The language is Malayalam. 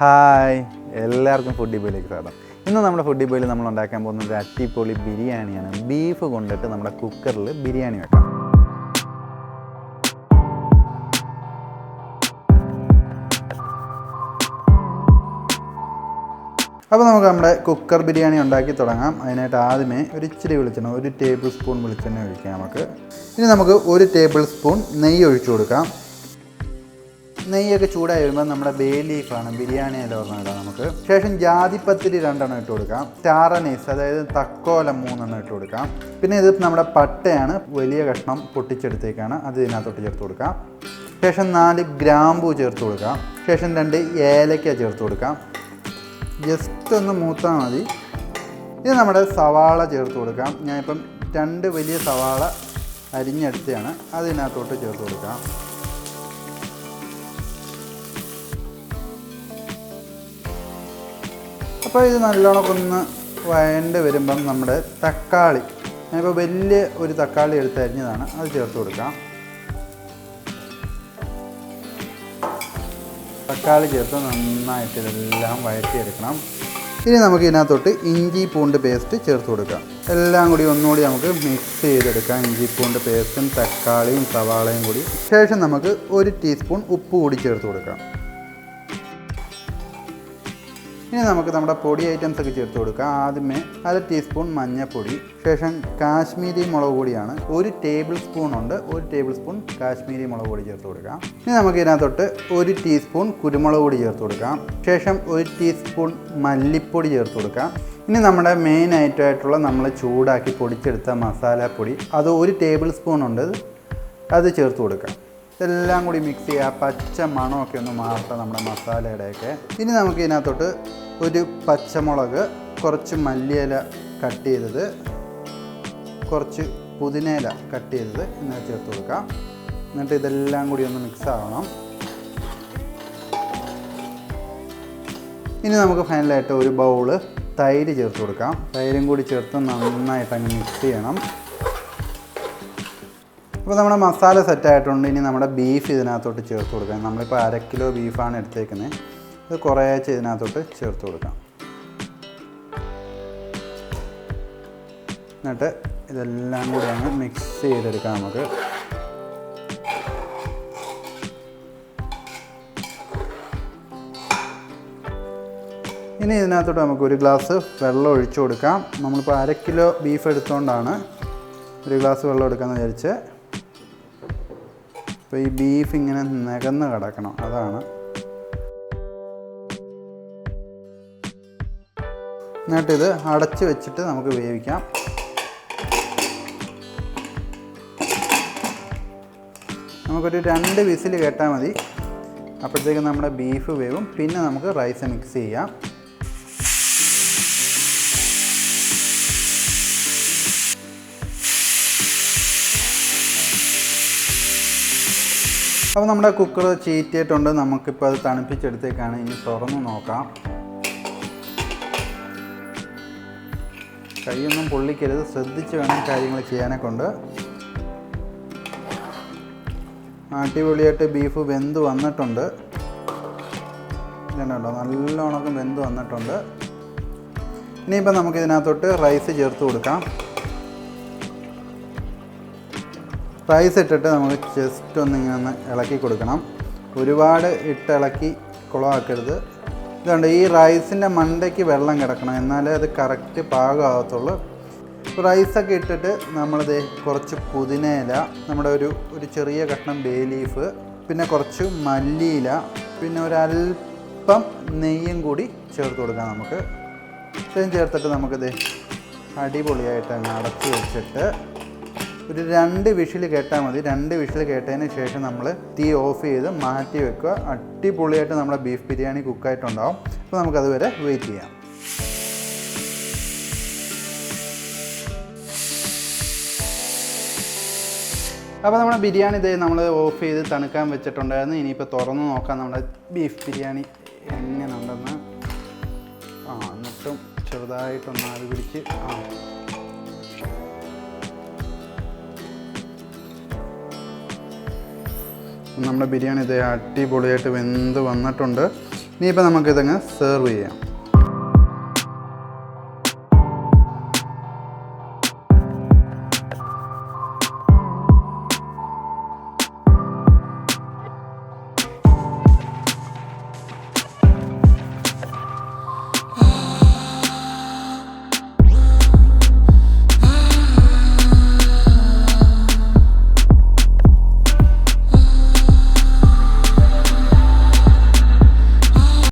ഹായ്, എല്ലാവർക്കും ഫുഡി ബോയിലേക്ക് സ്വാഗതം. ഇന്ന് നമ്മുടെ ഫുഡി ബോയിൽ നമ്മൾ ഉണ്ടാക്കാൻ പോകുന്ന ഒരു അടിപൊളി ബിരിയാണിയാണ്. ബീഫ് കൊണ്ടിട്ട് നമ്മുടെ കുക്കറിൽ ബിരിയാണി വെക്കാം. അപ്പോൾ നമുക്ക് നമ്മുടെ കുക്കർ ബിരിയാണി ഉണ്ടാക്കി തുടങ്ങാം. അതിനായിട്ട് ആദ്യമേ ഒരു ഇച്ചിരി വെളിച്ചെണ്ണ, 1 ടേബിൾ സ്പൂൺ വെളിച്ചെണ്ണ ഒഴിക്കാം നമുക്ക്. ഇനി നമുക്ക് 1 ടേബിൾ സ്പൂൺ നെയ്യ് ഒഴിച്ചു കൊടുക്കാം. നെയ്യൊക്കെ ചൂടായി വരുമ്പോൾ നമ്മുടെ ബേ ലീഫാണ് ബിരിയാണി ഇല ഇടാം നമുക്ക്. ശേഷം ജാതിപ്പത്തിരി 2 എണ്ണം ഇട്ട് കൊടുക്കാം. സ്റ്റാർ അനീസ് അതായത് തക്കോലം 3 എണ്ണം ഇട്ട് കൊടുക്കാം. പിന്നെ ഇത് നമ്മുടെ പട്ടയാണ്, വലിയ കഷ്ണം പൊട്ടിച്ചെടുത്തേക്കാണ്, അത് ഇതിനകത്തോട്ട് ചേർത്ത് കൊടുക്കാം. ശേഷം 4 ഗ്രാമ്പൂ ചേർത്ത് കൊടുക്കാം. ശേഷം 2 ഏലക്ക ചേർത്ത് കൊടുക്കാം. ജസ്റ്റ് ഒന്ന് മൂത്താൽ മതി. ഇത് നമ്മുടെ സവാള ചേർത്ത് കൊടുക്കാം. ഞാനിപ്പം 2 വലിയ സവാള അരിഞ്ഞെടുത്തതാണ്, അത് ഇതിനകത്തോട്ട് ചേർത്ത് കൊടുക്കാം. അപ്പോൾ ഇത് നല്ലോണം ഒന്ന് വഴണ്ട് വരുമ്പം നമ്മുടെ തക്കാളി, ഞാനിപ്പോൾ വലിയ ഒരു തക്കാളി എടുത്ത് അരിഞ്ഞതാണ്, അത് ചേർത്ത് കൊടുക്കാം. തക്കാളി ചേർത്ത് നന്നായിട്ട് ഇതെല്ലാം വഴറ്റിയെടുക്കണം. ഇനി നമുക്ക് ഇതിനകത്തോട്ട് ഇഞ്ചി പൂണ്ട് പേസ്റ്റ് ചേർത്ത് കൊടുക്കാം. എല്ലാം കൂടി ഒന്നുകൂടി നമുക്ക് മിക്സ് ചെയ്തെടുക്കാം, ഇഞ്ചി പൂണ്ട് പേസ്റ്റും തക്കാളിയും സവാളയും കൂടി. ശേഷം നമുക്ക് 1 ടീസ്പൂൺ ഉപ്പ് കൂടി ചേർത്ത് കൊടുക്കാം. ഇനി നമുക്ക് നമ്മുടെ പൊടി ഐറ്റംസ് ഒക്കെ ചേർത്ത് കൊടുക്കാം. ആദ്യമേ 1/2 ടീസ്പൂൺ മഞ്ഞൾപ്പൊടി, ശേഷം കാശ്മീരി മുളക് പൊടിയാണ് 1 ടേബിൾ സ്പൂൺ ഉണ്ട്, 1 ടേബിൾ സ്പൂൺ കാശ്മീരി മുളക് പൊടി ചേർത്ത് കൊടുക്കാം. ഇനി നമുക്ക് ഇതിനകത്തോട്ട് 1 ടീസ്പൂൺ കുരുമുളക് പൊടി ചേർത്ത് കൊടുക്കാം. ശേഷം 1 ടീസ്പൂൺ മല്ലിപ്പൊടി ചേർത്ത് കൊടുക്കാം. ഇനി നമ്മുടെ മെയിൻ ഐറ്റമായിട്ടുള്ള നമ്മൾ ചൂടാക്കി പൊടിച്ചെടുത്ത മസാലപ്പൊടി, അത് 1 ടേബിൾ സ്പൂൺ ഉണ്ട്, അത് ചേർത്ത് കൊടുക്കാം. ഇതെല്ലാം കൂടി മിക്സ് ചെയ്യുക, പച്ച മണമൊക്കെ ഒന്ന് മാറട്ടെ നമ്മുടെ മസാലയുടെയൊക്കെ. ഇനി നമുക്ക് ഇതിനകത്തോട്ട് 1 പച്ചമുളക്, കുറച്ച് മല്ലിയില കട്ട് ചെയ്തത്, കുറച്ച് പുതിനയില കട്ട് ചെയ്തത് ഇതിനകത്ത് ചേർത്ത് കൊടുക്കാം. എന്നിട്ട് ഇതെല്ലാം കൂടി ഒന്ന് മിക്സ് ആവണം. ഇനി നമുക്ക് ഫൈനലായിട്ട് 1 ബൗള് തൈര് ചേർത്ത് കൊടുക്കാം. തൈരും കൂടി ചേർത്ത് നന്നായിട്ട് അങ്ങ് മിക്സ് ചെയ്യണം. അപ്പോൾ നമ്മുടെ മസാല സെറ്റായിട്ടുണ്ട്. ഇനി നമ്മുടെ ബീഫ് ഇതിനകത്തോട്ട് ചേർത്ത് കൊടുക്കാം. നമ്മളിപ്പോൾ 1/2 കിലോ ബീഫാണ് എടുത്തേക്കുന്നത്, ഇത് കുറേശ്ശെ ഇതിനകത്തോട്ട് ചേർത്ത് കൊടുക്കാം. എന്നിട്ട് ഇതെല്ലാം കൂടി അങ്ങ് മിക്സ് ചെയ്തെടുക്കാം നമുക്ക്. ഇനി ഇതിനകത്തോട്ട് നമുക്ക് 1 ഗ്ലാസ് വെള്ളം ഒഴിച്ചു കൊടുക്കാം. നമ്മളിപ്പോൾ 1/2 കിലോ ബീഫ് എടുത്തുകൊണ്ടാണ് 1 ഗ്ലാസ് വെള്ളം എടുക്കാമെന്ന് വിചാരിച്ച്. അപ്പോൾ ഈ ബീഫ് ഇങ്ങനെ നികന്ന് കിടക്കണം, അതാണ്. എന്നിട്ടിത് അടച്ച് വെച്ചിട്ട് നമുക്ക് വേവിക്കാം. നമുക്കൊരു 2 വിസിൽ കേട്ടാൽ മതി, അപ്പോഴത്തേക്ക് നമ്മുടെ ബീഫ് വേവും. പിന്നെ നമുക്ക് റൈസ് മിക്സ് ചെയ്യാം. അപ്പോൾ നമ്മുടെ കുക്കർ ചീറ്റിയിട്ടുണ്ട്, നമുക്കിപ്പോൾ അത് തണുപ്പിച്ചെടുത്തേക്കാണ്. ഇനി തുറന്ന് നോക്കാം. കൈയൊന്നും പൊള്ളിക്കരുത്, ശ്രദ്ധിച്ച് വേണം കാര്യങ്ങൾ ചെയ്യാനെ കൊണ്ട്. അടിപൊളിയായിട്ട് ബീഫ് വെന്ത് വന്നിട്ടുണ്ട്. ഇതുണ്ടോ, നല്ലോണം വെന്ത് വന്നിട്ടുണ്ട്. ഇനിയിപ്പോൾ നമുക്കിതിനകത്തോട്ട് റൈസ് ചേർത്ത് കൊടുക്കാം. റൈസ് ഇട്ടിട്ട് നമുക്ക് ജസ്റ്റ് ഒന്നിങ്ങനെ ഇളക്കി കൊടുക്കണം. ഒരുപാട് ഇളക്കി കുളമാക്കരുത്. ഇതുകൊണ്ട് ഈ റൈസിൻ്റെ മണ്ടയ്ക്ക് വെള്ളം കിടക്കണം, എന്നാലേ അത് കറക്റ്റ് പാകമാകത്തുള്ളൂ. റൈസൊക്കെ ഇട്ടിട്ട് നമ്മളിത് കുറച്ച് പുതിനയില, നമ്മുടെ ഒരു ചെറിയ കഷ്ണം ബേ ലീഫ്, പിന്നെ കുറച്ച് മല്ലിയില, പിന്നെ ഒരല്പം നെയ്യും കൂടി ചേർത്ത് കൊടുക്കാം നമുക്ക്. ഇത്രയും ചേർത്തിട്ട് നമുക്കിത് അടിപൊളിയായിട്ട് അങ്ങ് അടച്ച് വെച്ചിട്ട് ഒരു 2 വിഷിൽ കേട്ടാൽ മതി. 2 വിഷിൽ കേട്ടതിന് ശേഷം നമ്മൾ തീ ഓഫ് ചെയ്ത് മാറ്റി വെക്കുക. അടിപൊളിയായിട്ട് നമ്മുടെ ബീഫ് ബിരിയാണി കുക്കായിട്ടുണ്ടാവും. അപ്പോൾ നമുക്കതുവരെ വെയിറ്റ് ചെയ്യാം. അപ്പോൾ നമ്മുടെ ബിരിയാണി ഇതേ നമ്മൾ ഓഫ് ചെയ്ത് തണുക്കാൻ വെച്ചിട്ടുണ്ടായിരുന്നു. ഇനിയിപ്പോൾ തുറന്ന് നോക്കാം നമ്മുടെ ബീഫ് ബിരിയാണി എങ്ങനെ ഉണ്ടെന്ന്. എന്നിട്ടും ചെറുതായിട്ടൊന്ന് ആവി പിടിച്ച് നമ്മുടെ ബിരിയാണി ഇത് അടിപൊളിയായിട്ട് വെന്ത് വന്നിട്ടുണ്ട്. ഇനിയിപ്പോൾ നമുക്കിതങ്ങ് സെർവ് ചെയ്യാം.